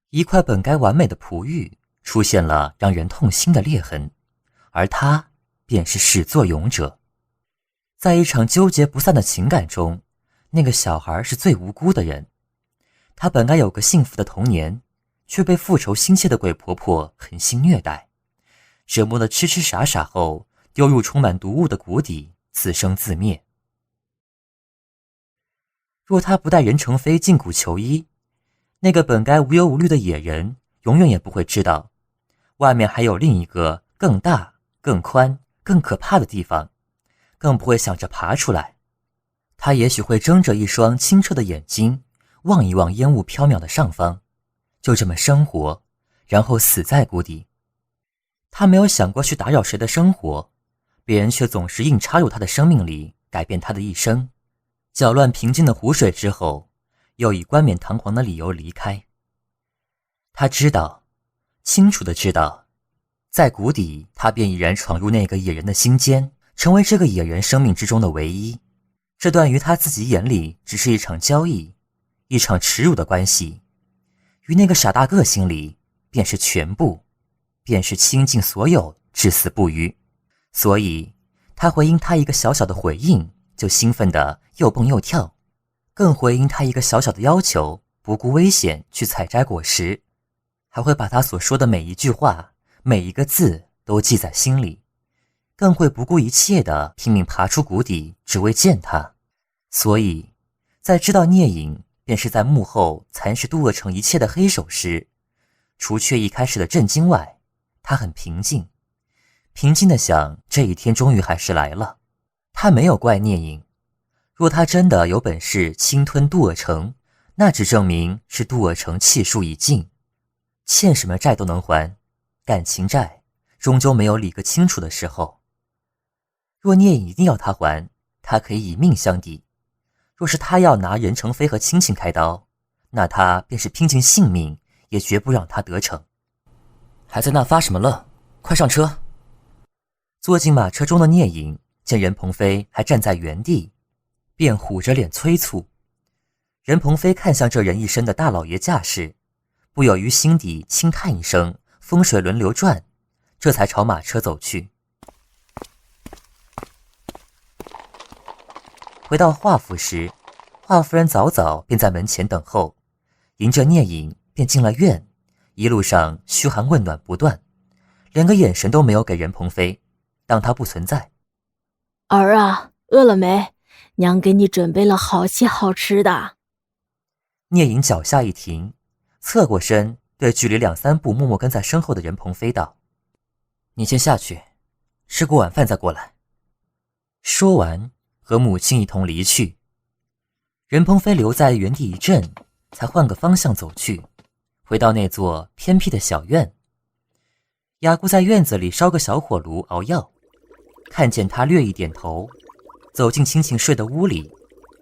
一块本该完美的璞玉出现了让人痛心的裂痕，而他便是始作俑者。在一场纠结不散的情感中，那个小孩是最无辜的人。他本该有个幸福的童年，却被复仇心切的鬼婆婆狠心虐待，折磨得痴痴傻傻后，丢入充满毒物的谷底，自生自灭。若他不带任成飞进谷求医，那个本该无忧无虑的野人永远也不会知道，外面还有另一个更大、更宽、更可怕的地方，更不会想着爬出来。他也许会睁着一双清澈的眼睛，望一望烟雾飘渺的上方，就这么生活，然后死在谷底。他没有想过去打扰谁的生活，别人却总是硬插入他的生命里，改变他的一生。搅乱平静的湖水之后，又以冠冕堂皇的理由离开。他知道，清楚地知道，在谷底他便已然闯入那个野人的心间，成为这个野人生命之中的唯一。这段于他自己眼里只是一场交易，一场耻辱的关系，于那个傻大个心里便是全部，便是倾尽所有，至死不渝。所以他会因他一个小小的回应就兴奋得又蹦又跳，更会因他一个小小的要求不顾危险去采摘果实，还会把他所说的每一句话每一个字都记在心里，更会不顾一切地拼命爬出谷底，只为见他。所以在知道聂隐便是在幕后蚕食杜鄂城一切的黑手时，除却一开始的震惊外，他很平静，平静地想，这一天终于还是来了。他没有怪聂隐，若他真的有本事侵吞杜鄂城，那只证明是杜鄂城气数已尽，欠什么债都能还，感情债终究没有理个清楚的时候。若聂隐一定要他还，他可以以命相抵；若是他要拿任成飞和亲戚开刀，那他便是拼尽性命也绝不让他得逞。还在那发什么愣？快上车！坐进马车中的聂隐见任鹏飞还站在原地，便虎着脸催促。任鹏飞看向这人一身的大老爷架势，不由于心底轻叹一声，风水轮流转，这才朝马车走去。回到华府时，华夫人早早便在门前等候，迎着聂隐便进了院，一路上嘘寒问暖不断，连个眼神都没有给任鹏飞，当他不存在。儿啊，饿了没？娘给你准备了好些好吃的。聂隐脚下一停，侧过身对距离2-3步默默跟在身后的任鹏飞道：你先下去，吃过晚饭再过来。说完和母亲一同离去。任鹏飞留在原地一阵，才换个方向走去，回到那座偏僻的小院。雅姑在院子里烧个小火炉熬药，看见他略一点头，走进亲戚睡的屋里，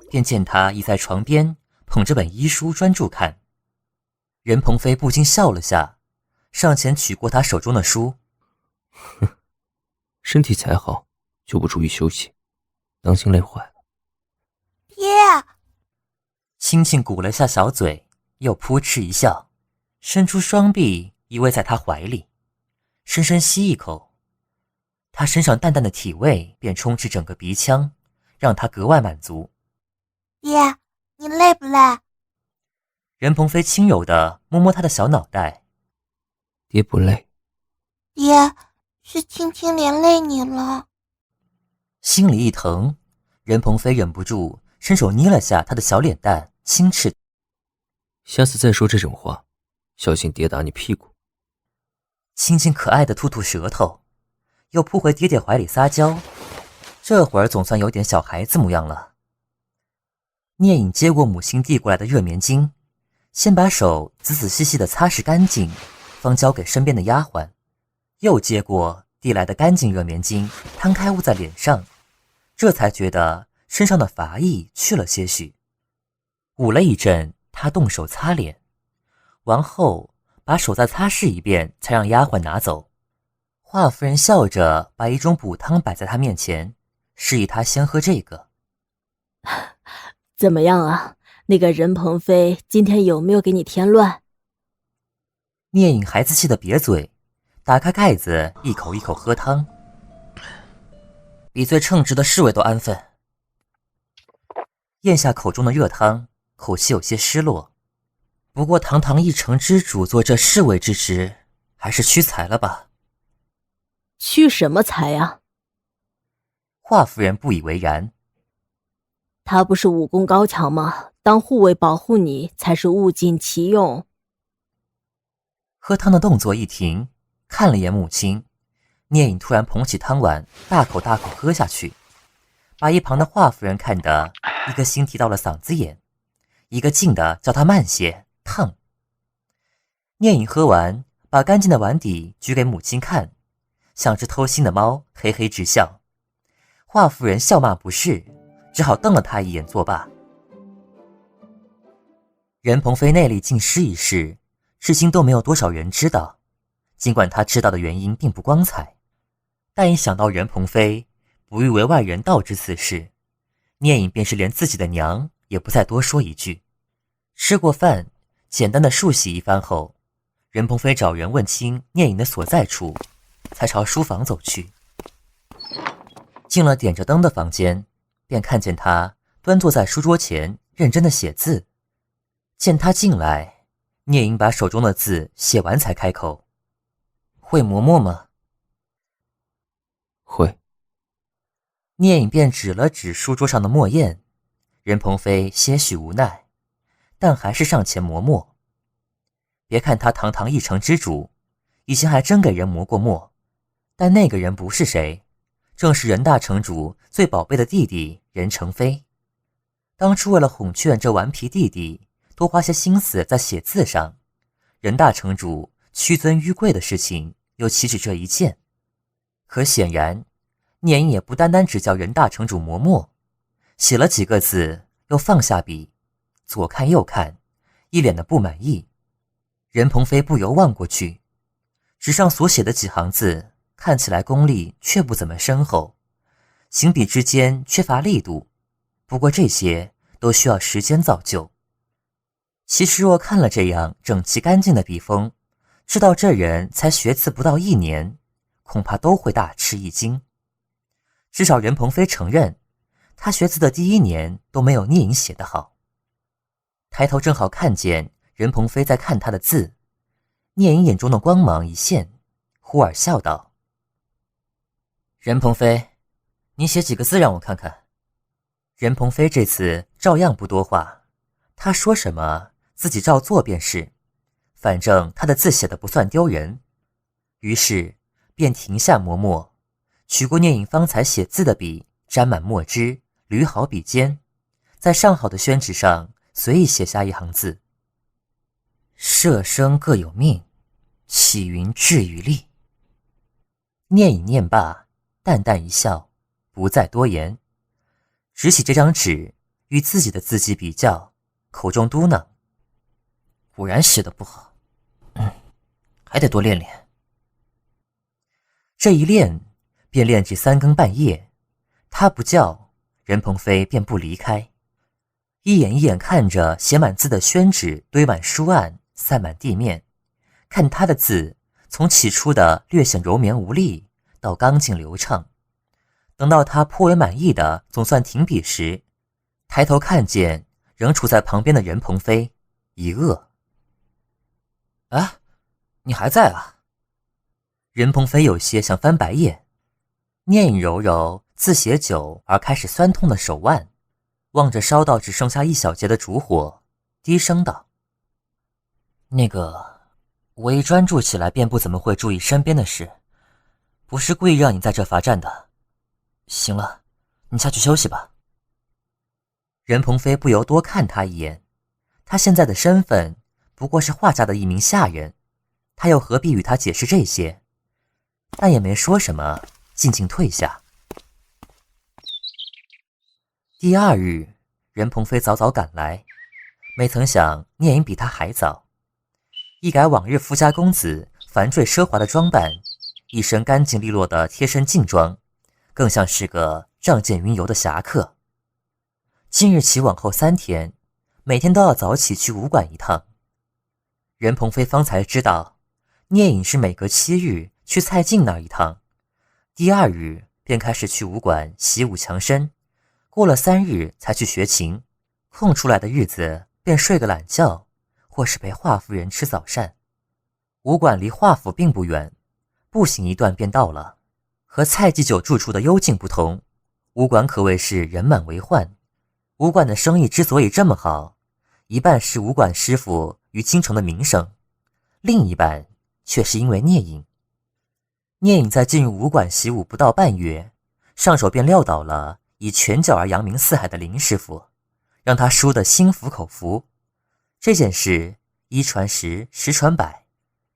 便见他倚在床边捧着本医书专注看。任鹏飞不禁笑了下，上前取过他手中的书。哼，身体才好就不注意休息，当心累坏了。爹！亲戚鼓了下小嘴，又扑哧一笑，伸出双臂依偎在他怀里，深深吸一口。他身上淡淡的体味便充斥整个鼻腔，让他格外满足。爹，你累不累？任鹏飞轻柔地摸摸他的小脑袋。爹不累。爹，是青青连累你了。心里一疼，任鹏飞忍不住伸手捏了下他的小脸蛋，轻斥：下次再说这种话，小心爹打你屁股。青青可爱的吐吐舌头，又扑回爹爹怀里撒娇，这会儿总算有点小孩子模样了。聂隐接过母亲递过来的热棉巾，先把手仔仔细细地擦拭干净，方交给身边的丫鬟，又接过递来的干净热棉巾，摊开捂在脸上，这才觉得身上的乏意去了些许。捂了一阵，他动手擦脸，完后把手再擦拭一遍，才让丫鬟拿走。华夫人笑着把一盅补汤摆在他面前，示意他先喝这个。怎么样啊？那个任鹏飞今天有没有给你添乱？聂隐孩子气得瘪嘴，打开盖子，一口一口喝汤，比最称职的侍卫都安分。咽下口中的热汤，口气有些失落。不过堂堂一城之主做这侍卫之职，还是屈才了吧？屈什么才啊？华夫人不以为然。他不是武功高强吗？当护卫保护你，才是物尽其用。喝汤的动作一停，看了眼母亲，聂隐突然捧起汤碗，大口大口喝下去，把一旁的华夫人看得一个心提到了嗓子眼，一个劲的叫他慢些，烫。聂隐喝完，把干净的碗底举给母亲看，像只偷腥的猫，嘿嘿直笑。华夫人笑骂不是，只好瞪了他一眼作罢。任鹏飞内力尽失一事，至今都没有多少人知道，尽管他知道的原因并不光彩，但一想到任鹏飞不欲为外人道知此事，聂隐便是连自己的娘也不再多说一句。吃过饭，简单的漱洗一番后，任鹏飞找人问清聂隐的所在处，才朝书房走去。进了点着灯的房间，便看见他端坐在书桌前认真的写字。见他进来，聂隐把手中的字写完才开口：“会磨墨吗？”会。聂隐便指了指书桌上的墨砚，任鹏飞些许无奈，但还是上前磨墨。别看他堂堂一城之主，以前还真给人磨过墨，但那个人不是谁，正是任大城主最宝贝的弟弟任成飞。当初为了哄劝这顽皮弟弟多花些心思在写字上，任大城主屈尊于贵的事情又岂止这一件？可显然，聂隐也不单单只叫任大城主磨墨，写了几个字又放下笔，左看右看，一脸的不满意。任鹏飞不由望过去，纸上所写的几行字看起来功力却不怎么深厚，行笔之间缺乏力度，不过这些都需要时间造就。其实若看了这样整齐干净的笔锋，知道这人才学字不到1年，恐怕都会大吃一惊。至少任鹏飞承认，他学字的第1年都没有聂隐写得好。抬头正好看见任鹏飞在看他的字，聂隐眼中的光芒一现，忽而笑道：“任鹏飞，你写几个字让我看看。”任鹏飞这次照样不多话，他说什么自己照做便是，反正他的字写得不算丢人。于是便停下磨墨，取过聂隐方才写字的笔，沾满墨汁，捋好笔尖，在上好的宣纸上随意写下一行字：“舍生各有命，岂云至于利。”聂隐念罢，淡淡一笑，不再多言，执起这张纸与自己的字迹比较，口中嘟囔：“果然写得不好，还得多练练。”这一练便练至3更半夜，他不叫，任鹏飞便不离开，一眼一眼看着写满字的宣纸堆满书案，散满地面，看他的字从起初的略显柔绵无力到刚劲流畅。等到他颇为满意的总算停笔时，抬头看见仍处在旁边的任鹏飞，一愕：“啊，你还在啊？”任鹏飞有些想翻白眼。聂隐揉揉自写久而开始酸痛的手腕，望着烧到只剩下1小节的烛火，低声道：“那个，我一专注起来便不怎么会注意身边的事，不是故意让你在这罚站的。行了，你下去休息吧。”任鹏飞不由多看他一眼，他现在的身份不过是画家的一名下人，他又何必与他解释这些？但也没说什么，静静退下。第2日，任鹏飞早早赶来，没曾想聂隐比他还早，一改往日富家公子繁赘奢华的装扮，一身干净利落的贴身劲装，更像是个仗剑云游的侠客。今日起往后3天，每天都要早起去武馆一趟。任鹏飞方才知道聂隐是每隔7日去蔡进那儿一趟，第2日便开始去武馆习武强身，过了3日才去学琴，空出来的日子便睡个懒觉，或是陪华夫人吃早膳。武馆离华府并不远，步行一段便到了。和蔡继久住处的幽静不同，武馆可谓是人满为患。武馆的生意之所以这么好，一半是武馆师傅于京城的名声，另一半却是因为聂隐。聂隐在进入武馆习武不到半月，上手便撂倒了以拳脚而扬名四海的林师傅，让他输得心服口服。这件事1传10，10传100，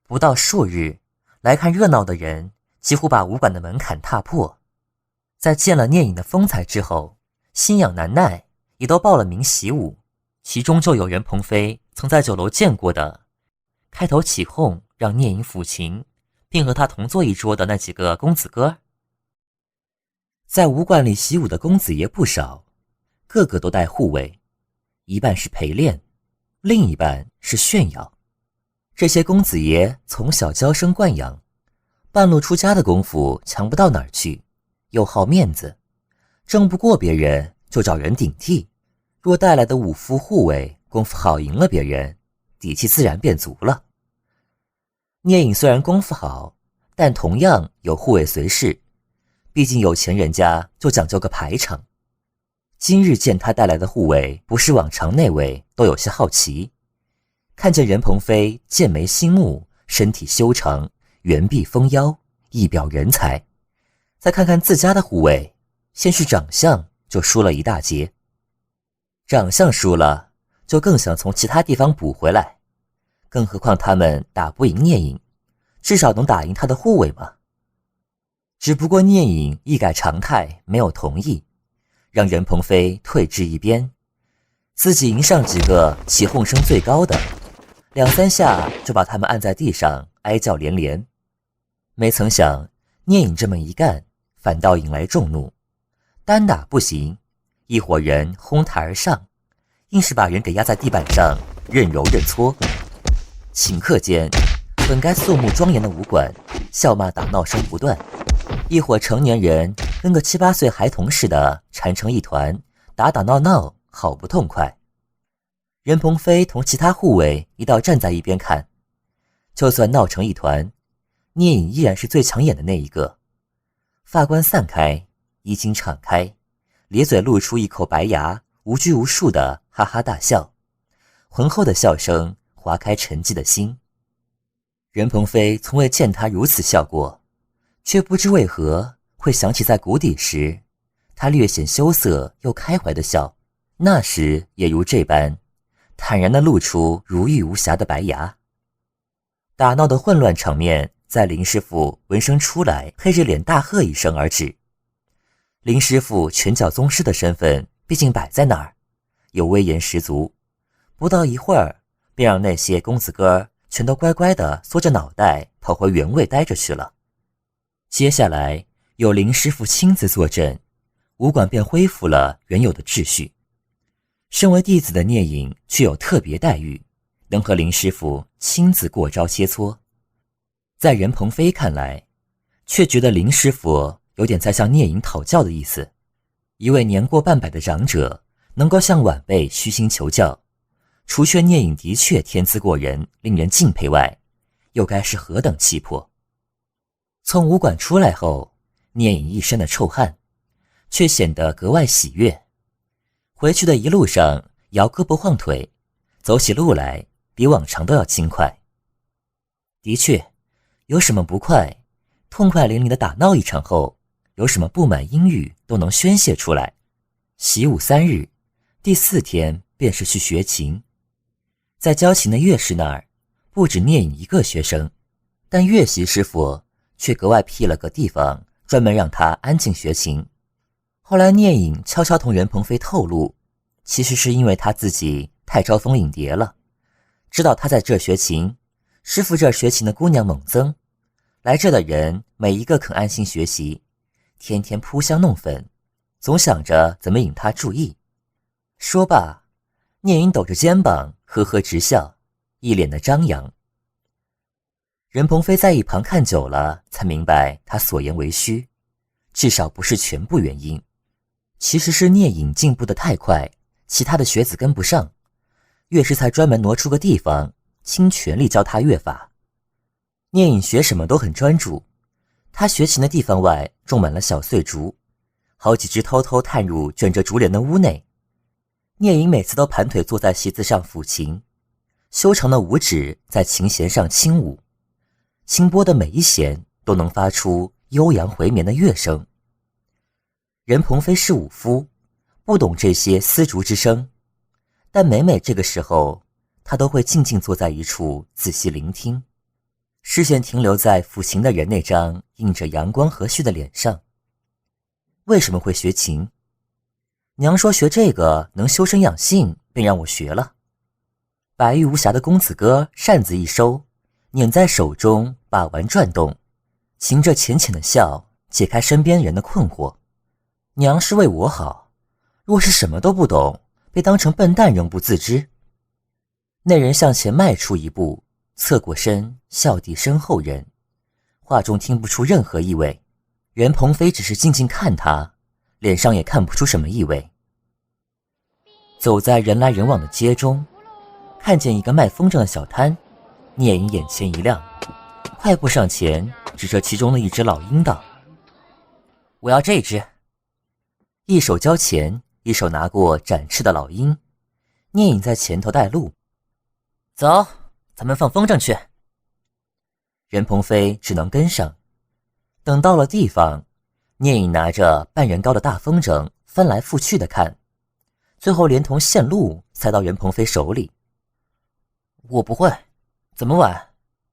不到数日，来看热闹的人几乎把武馆的门槛踏破。在见了聂隐的风采之后，心痒难耐，也都报了名习武，其中就有袁鹏飞曾在酒楼见过的，开头起哄让聂隐抚琴，并和他同坐一桌的那几个公子哥。在武馆里习武的公子爷不少，个个都带护卫，一半是陪练，另一半是炫耀。这些公子爷从小娇生惯养，半路出家的功夫强不到哪儿去，又好面子，争不过别人就找人顶替，若带来的武夫护卫功夫好赢了别人，底气自然变足了。聂隐虽然功夫好，但同样有护卫随侍，毕竟有钱人家就讲究个排场。今日见他带来的护卫不是往常那位，都有些好奇。看见任鹏飞剑眉星目，身体修长，圆臂丰腰，一表人才，再看看自家的护卫，先是长相就输了一大截。长相输了，就更想从其他地方补回来，更何况他们打不赢聂隐，至少能打赢他的护卫嘛。只不过聂隐一改常态，没有同意，让任鹏飞退至一边，自己迎上几个起哄声最高的，2、3下就把他们按在地上，哀叫连连。没曾想聂隐这么一干，反倒引来众怒，单打不行，一伙人哄抬而上，硬是把人给压在地板上，任揉任搓。顷刻间，本该肃穆庄严的武馆，笑骂打闹声不断，一伙成年人跟个7、8岁孩童似的缠成一团，打打闹闹，好不痛快。任鹏飞同其他护卫一道站在一边看，就算闹成一团，聂隐依然是最抢眼的那一个。发冠散开，衣襟敞开，咧嘴露出一口白牙，无拘无束的哈哈大笑，浑厚的笑声划开沉寂的心。任鹏飞从未见他如此笑过，却不知为何会想起在谷底时，他略显羞涩又开怀的笑，那时也如这般坦然地露出如玉无瑕的白牙。打闹的混乱场面在林师傅闻声出来，黑着脸大喝一声而止。林师傅拳脚宗师的身份毕竟摆在那儿，有威严十足，不到一会儿便让那些公子哥全都乖乖地缩着脑袋跑回原位待着去了。接下来有林师傅亲自坐镇，武馆便恢复了原有的秩序。身为弟子的聂隐却有特别待遇，能和林师傅亲自过招切磋。在任鹏飞看来，却觉得林师傅有点在向聂隐讨教的意思。一位年过半百的长者能够向晚辈虚心求教，除却聂隐的确天资过人，令人敬佩外，又该是何等气魄。从武馆出来后，聂隐一身的臭汗，却显得格外喜悦。回去的一路上摇胳膊晃腿，走起路来比往常都要轻快。的确，有什么不快，痛快淋漓的打闹一场后，有什么不满阴郁都能宣泄出来。习武3日，第4天便是去学琴。在教琴的乐师那儿，不止聂隐一个学生，但乐习师傅却格外辟了个地方，专门让他安静学琴。后来聂隐悄悄同任鹏飞透露，其实是因为他自己太招蜂引蝶了，知道他在这学琴，师傅这学琴的姑娘猛增，来这的人每一个肯安心学习，天天扑香弄粉，总想着怎么引他注意。说罢，聂隐抖着肩膀呵呵直笑，一脸的张扬。任鹏飞在一旁看久了，才明白他所言为虚，至少不是全部原因。其实是聂隐进步得太快，其他的学子跟不上，乐师才专门挪出个地方，倾全力教他乐法。聂隐学什么都很专注，他学琴的地方外种满了小碎竹，好几只偷偷探入卷着竹帘的屋内。聂隐每次都盘腿坐在席子上抚琴，修长的五指在琴弦上轻舞，轻拨的每一弦都能发出悠扬回绵的乐声。任鹏飞是武夫，不懂这些丝竹之声，但每每这个时候，他都会静静坐在一处仔细聆听，视线停留在抚琴的人那张映着阳光和煦的脸上。为什么会学琴？娘说学这个能修身养性，便让我学了。白玉无瑕的公子哥扇子一收，捻在手中把玩转动，噙着浅浅的笑，解开身边人的困惑。娘是为我好，若是什么都不懂，被当成笨蛋仍不自知。那人向前迈出一步，侧过身笑地身后人，话中听不出任何意味。任鹏飞只是静静看他，脸上也看不出什么意味。走在人来人往的街中，看见一个卖风筝的小摊，聂隐眼前一亮，快步上前，指着其中的一只老鹰道：“我要这只。”一手交钱，一手拿过展翅的老鹰。聂隐在前头带路：“走，咱们放风筝去。”任鹏飞只能跟上。等到了地方，聂隐拿着半人高的大风筝翻来覆去的看，最后连同线路塞到任鹏飞手里。“我不会，怎么玩？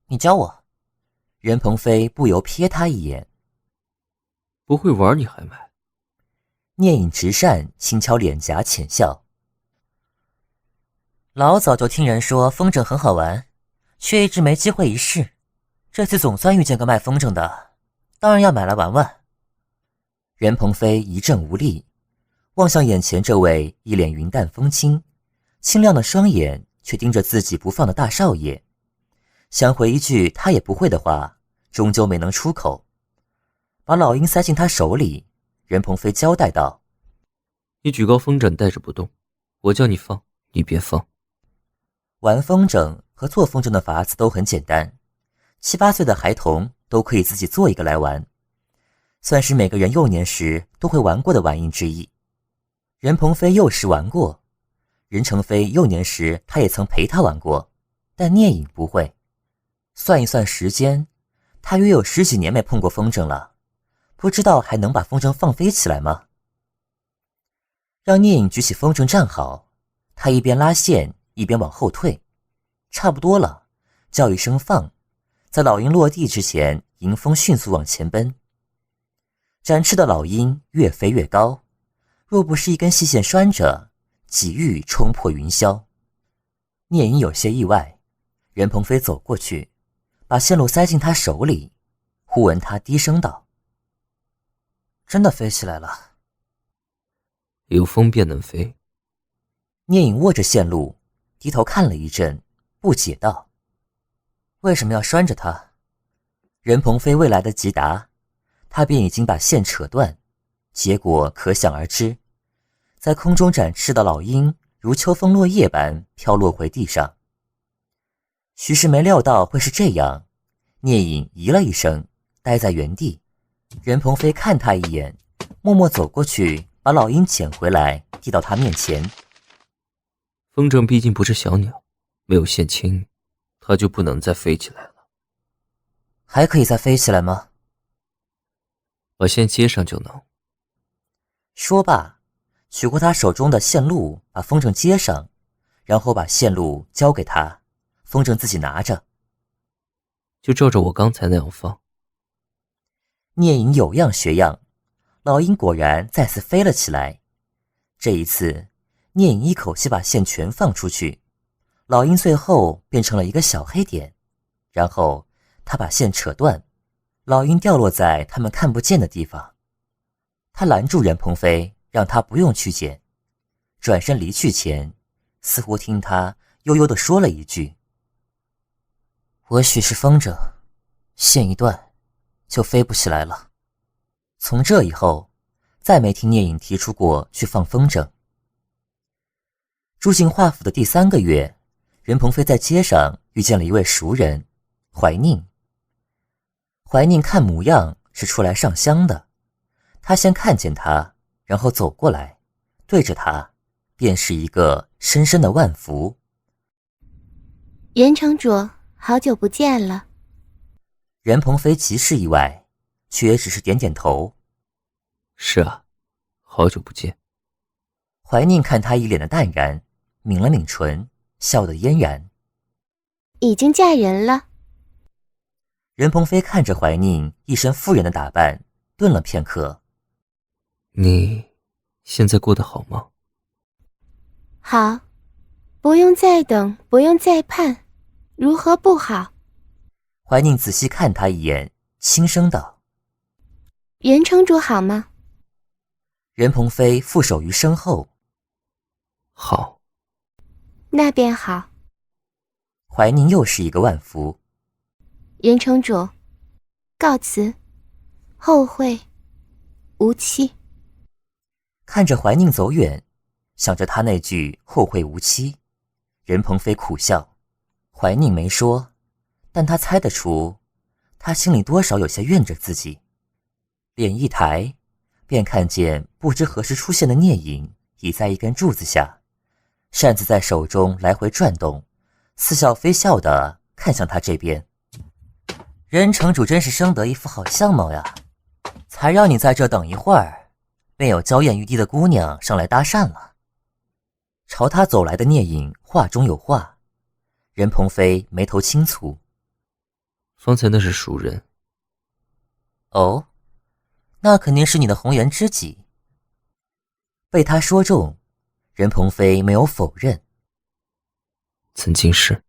你教我。”任鹏飞不由瞥他一眼。“不会玩你还买？”聂隐直扇，轻敲脸颊，浅笑：“老早就听人说风筝很好玩，却一直没机会一试。这次总算遇见个卖风筝的，当然要买来玩玩。”任鹏飞一阵无力，望向眼前这位一脸云淡风轻、清亮的双眼却盯着自己不放的大少爷，想回一句他也不会的话，终究没能出口。把老鹰塞进他手里，任鹏飞交代道：“你举高风筝带着不动，我叫你放，你别放。”玩风筝和做风筝的法子都很简单，7、8岁的孩童都可以自己做一个来玩，算是每个人幼年时都会玩过的玩意之一。任鹏飞幼时玩过，任成飞幼年时他也曾陪他玩过，但聂隐不会。算一算时间，他约有10几年没碰过风筝了，不知道还能把风筝放飞起来吗？让聂隐举起风筝站好，他一边拉线一边往后退，差不多了，叫一声放，在老鹰落地之前迎风迅速往前奔。展翅的老鹰越飞越高，若不是一根细线拴着，几欲冲破云霄。聂隐有些意外，任鹏飞走过去，把线路塞进他手里，忽闻他低声道：“真的飞起来了。”有风便能飞。聂隐握着线路，低头看了一阵，不解道：“为什么要拴着它？”任鹏飞未来得及答，他便已经把线扯断，结果可想而知。在空中展翅的老鹰如秋风落叶般飘落回地上。许是没料到会是这样，聂隐咦了一声，呆在原地。任鹏飞看他一眼，默默走过去，把老鹰捡回来，递到他面前。风筝毕竟不是小鸟，没有线牵你，它就不能再飞起来了。还可以再飞起来吗？把线接上就能。说罢，取过他手中的线路，把风筝接上，然后把线路交给他，风筝自己拿着。就照着我刚才那样放。聂隐有样学样，老鹰果然再次飞了起来。这一次，聂隐一口气把线全放出去，老鹰最后变成了一个小黑点，然后他把线扯断，老鹰掉落在他们看不见的地方。他拦住任鹏飞，让他不用去捡，转身离去前，似乎听他悠悠地说了一句：“我许是风筝，线一断，就飞不起来了。从这以后，再没听聂隐提出过去放风筝。住进华府的第3个月，任鹏飞在街上遇见了一位熟人，怀宁。怀宁看模样是出来上香的，他先看见他，然后走过来，对着他便是一个深深的万福。严城主，好久不见了。任鹏飞极是意外，却也只是点点头。是啊，好久不见。怀宁看他一脸的淡然，抿了抿唇，笑得嫣然。已经嫁人了。任鹏飞看着怀宁一身妇人的打扮，顿了片刻。你现在过得好吗？好，不用再等，不用再盼，如何不好？怀宁仔细看他一眼，轻声道：严城主好吗？任鹏飞负手于身后。好。那便好。怀宁又是一个万福。严城主，告辞，后会无期。看着怀宁走远，想着他那句后会无期，任鹏飞苦笑。怀宁没说，但他猜得出，他心里多少有些怨着自己。脸一抬，便看见不知何时出现的聂隐倚在一根柱子下，扇子在手中来回转动，似笑非笑地看向他这边。任城主真是生得一副好相貌呀，才让你在这等一会儿，便有娇艳欲滴的姑娘上来搭讪了。朝他走来的聂隐话中有话，任鹏飞眉头轻蹙。方才那是熟人。哦，那肯定是你的红颜知己。被他说中，任鹏飞没有否认。曾经是。